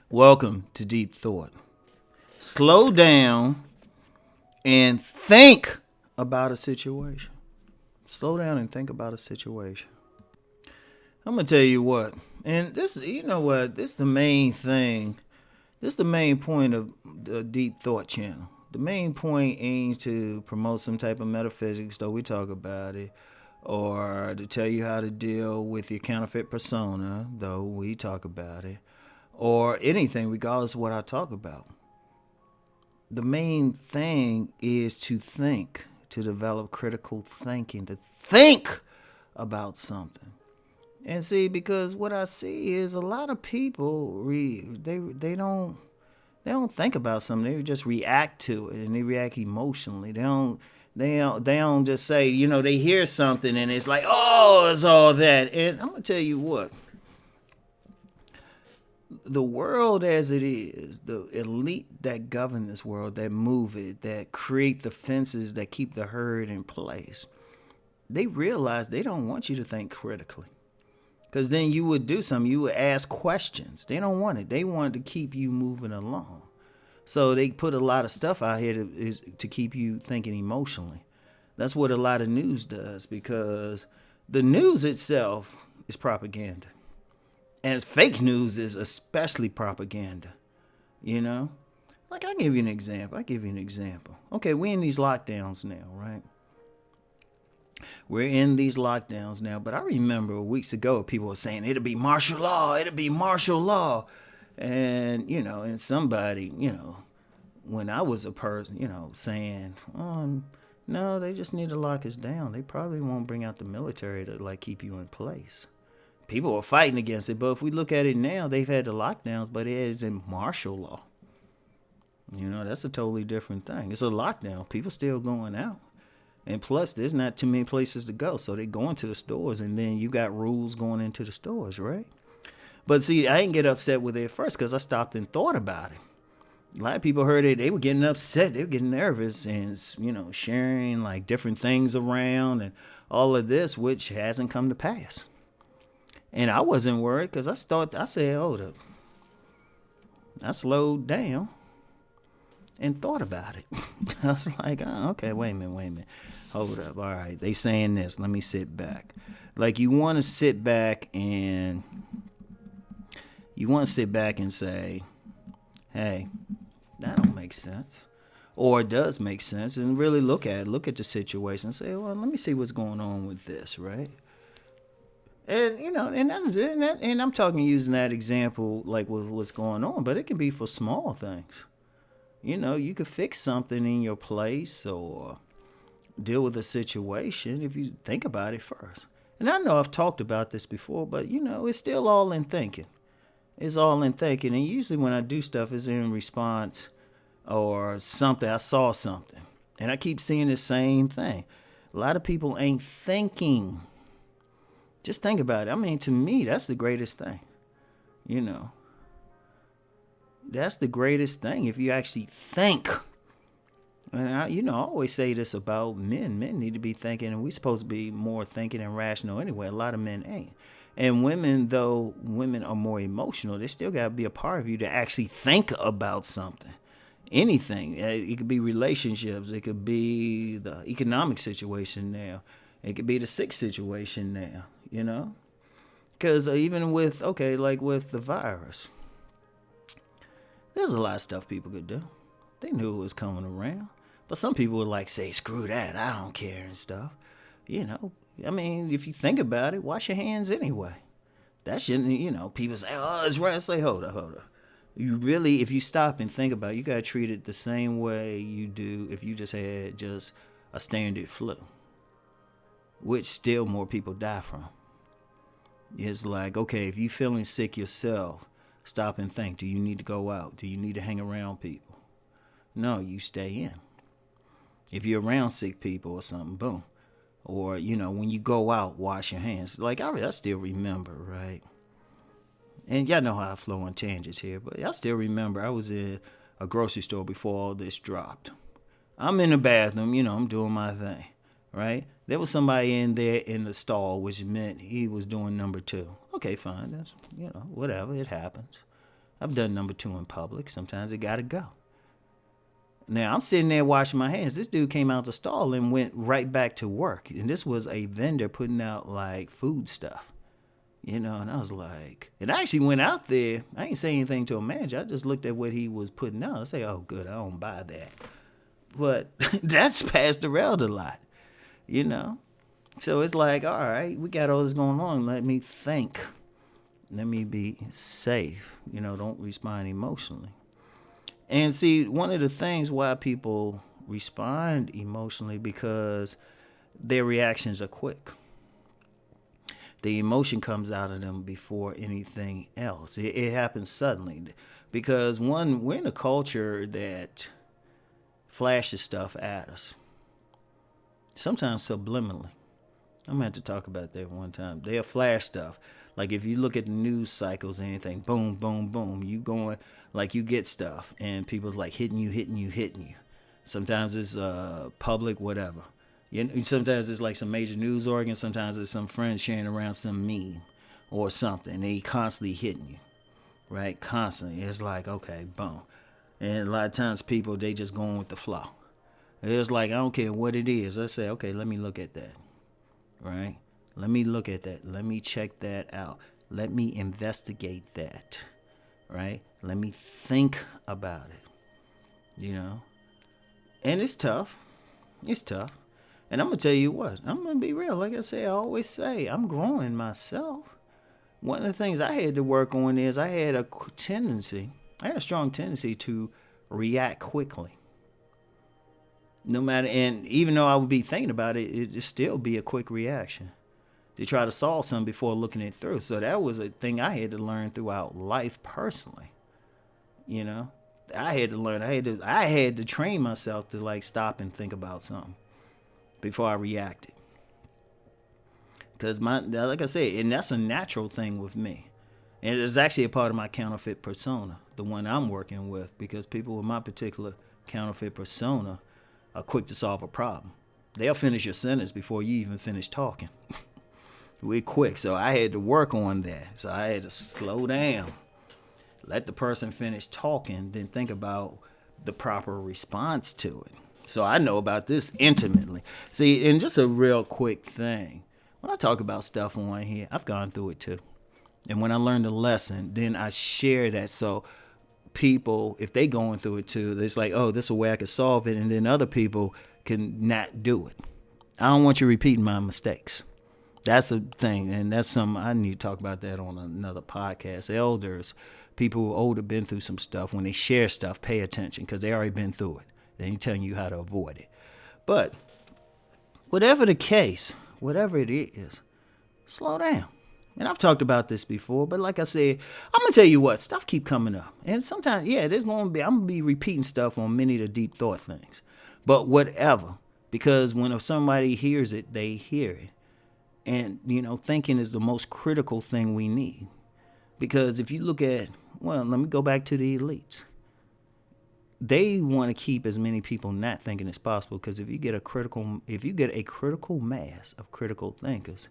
Welcome to Deep Thought. Slow down and think about a situation. Slow down and think about a situation. I'm going to tell you what, and this, you know what, this is the main thing. This is the main point of the Deep Thought channel. The main point ain't to promote some type of metaphysics, though we talk about it, or to tell you how to deal with your counterfeit persona, though we talk about it, or anything, regardless of what I talk about. The main thing is to think, to develop critical thinking, to think about something. And see, because what I see is a lot of people they don't think about something. They just react to it, and they react emotionally. They don't just say, they hear something and it's like, oh, it's all that. And I'm gonna tell you what. The world as it is, the elite that govern this world, that move it, that create the fences that keep the herd in place, they realize they don't want you to think critically. Because then you would do something, you would ask questions. They don't want it. They want to keep you moving along. So they put a lot of stuff out here to keep you thinking emotionally. That's what a lot of news does, because the news itself is propaganda. And fake news is especially propaganda, Like, I'll give you an example. Okay, we're in these lockdowns now, right? We're in these lockdowns now, but I remember weeks ago people were saying it'll be martial law. And, and somebody, when I was a person, saying, no, they just need to lock us down. They probably won't bring out the military to, keep you in place. People are fighting against it, but if we look at it now, they've had the lockdowns, but it is in martial law. That's a totally different thing. It's a lockdown. People still going out. And plus, there's not too many places to go, so they go into the stores, and then you got rules going into the stores, right? But see, I didn't get upset with it at first because I stopped and thought about it. A lot of people heard it. They were getting upset. They were getting nervous and, sharing, different things around and all of this, which hasn't come to pass. And I wasn't worried because I said, hold up. I slowed down and thought about it. I was like, oh, okay, wait a minute. Hold up. All right, they saying this. Let me sit back. You want to sit back and say, hey, that don't make sense. Or it does make sense, and really look at the situation and say, well, let me see what's going on with this, right? And and I'm talking using that example with what's going on, but it can be for small things. You could fix something in your place or deal with a situation if you think about it first. And I know I've talked about this before, but it's still all in thinking. It's all in thinking, and usually when I do stuff, it's in response or something. I saw something, and I keep seeing the same thing. A lot of people ain't thinking. Just think about it. I mean, to me, that's the greatest thing. That's the greatest thing if you actually think. And I always say this about men. Men need to be thinking, and we're supposed to be more thinking and rational anyway. A lot of men ain't. And women, though women are more emotional, they still got to be a part of you to actually think about something. Anything. It could be relationships. It could be the economic situation now. It could be the sick situation now. Because even with with the virus, there's a lot of stuff people could do. They knew it was coming around. But some people would say, screw that, I don't care and stuff. I mean, if you think about it, wash your hands anyway. That shouldn't, people say, oh, it's right. I say, hold up. You really, if you stop and think about it, you got to treat it the same way you do if you just had a standard flu, which still more people die from. It's okay, if you're feeling sick yourself, stop and think. Do you need to go out? Do you need to hang around people? No, you stay in. If you're around sick people or something, boom. Or, when you go out, wash your hands. I still remember, right? And y'all know how I flow on tangents here, but I still remember I was in a grocery store before all this dropped. I'm in the bathroom, I'm doing my thing, right? There was somebody in there in the stall, which meant he was doing number two. Okay, fine. That's, whatever. It happens. I've done number two in public. Sometimes it got to go. Now, I'm sitting there washing my hands. This dude came out the stall and went right back to work. And this was a vendor putting out, like, food stuff. And I was like, and I actually went out there. I ain't say anything to a manager. I just looked at what he was putting out. I say, oh, good, I don't buy that. But that's passed around a lot, So it's like, all right, we got all this going on. Let me think. Let me be safe. Don't respond emotionally. And see, one of the things why people respond emotionally because their reactions are quick. The emotion comes out of them before anything else. It happens suddenly. Because one, we're in a culture that flashes stuff at us. Sometimes subliminally. I'm going to have to talk about that one time. They'll flash stuff. Like if you look at the news cycles or anything, boom, boom, boom. You going, like you get stuff. And people's like hitting you. Sometimes it's public, whatever. Sometimes it's like some major news organ. Sometimes it's some friend sharing around some meme or something. They constantly hitting you. Right? Constantly. It's like, okay, boom. And a lot of times people, they just going with the flow. It's like, I don't care what it is. I say, okay, let me look at that. Right? Let me look at that. Let me check that out. Let me investigate that. Right? Let me think about it. And it's tough. It's tough. And I'm going to tell you what. I'm going to be real. Like I always say, I'm growing myself. One of the things I had to work on is I had a strong tendency to react quickly. No matter, and even though I would be thinking about it, it'd still be a quick reaction to try to solve something before looking it through. So that was a thing I had to learn throughout life personally. I had to learn. I had to train myself to like stop and think about something before I reacted. Because like I said, and that's a natural thing with me. And it's actually a part of my counterfeit persona, the one I'm working with, because people with my particular counterfeit persona are quick to solve a problem. They'll finish your sentence before you even finish talking. We're quick. So I had to work on that. So I had to slow down, let the person finish talking, then think about the proper response to it. So I know about this intimately. See, and just a real quick thing. When I talk about stuff on here, I've gone through it too. And when I learned the lesson, then I share that so people, if they going through it too, it's like, oh, this is a way I could solve it. And then other people can not do it. I don't want you repeating my mistakes. That's a thing. And that's something I need to talk about that on another podcast. Elders, people who are older, been through some stuff. When they share stuff, pay attention because they already been through it. They're telling you how to avoid it. But whatever the case, whatever it is, slow down. And I've talked about this before, but like I said, I'm going to tell you what, stuff keep coming up. And sometimes, I'm going to be repeating stuff on many of the deep thought things. But whatever, because when somebody hears it, they hear it. And, thinking is the most critical thing we need. Because if you look at, let me go back to the elites. They want to keep as many people not thinking as possible, because if you get a critical mass of critical thinkers,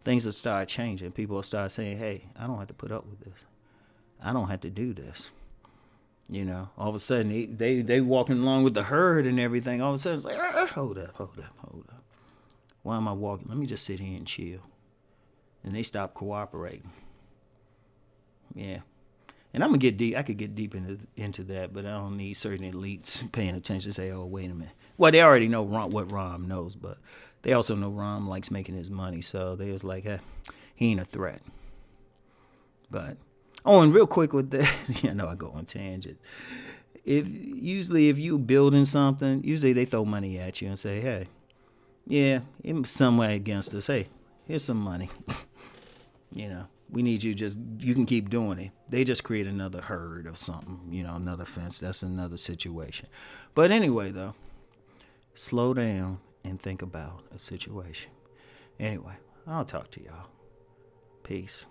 things will start changing. People will start saying, hey, I don't have to put up with this. I don't have to do this. All of a sudden they walking along with the herd and everything. All of a sudden it's like, hold up. Why am I walking? Let me just sit here and chill. And they stop cooperating. Yeah. And I'm going to get deep. I could get deep into that, but I don't need certain elites paying attention to say, oh, wait a minute. Well, they already know what Rom knows, but they also know Rom likes making his money. So they was like, hey, he ain't a threat. But, and real quick with that, I go on tangent. If you building something, usually they throw money at you and say, hey, yeah, it's some way against us. Hey, here's some money. We need you can keep doing it. They just create another herd of something, another fence. That's another situation. But anyway, though, slow down and think about a situation. Anyway, I'll talk to y'all. Peace.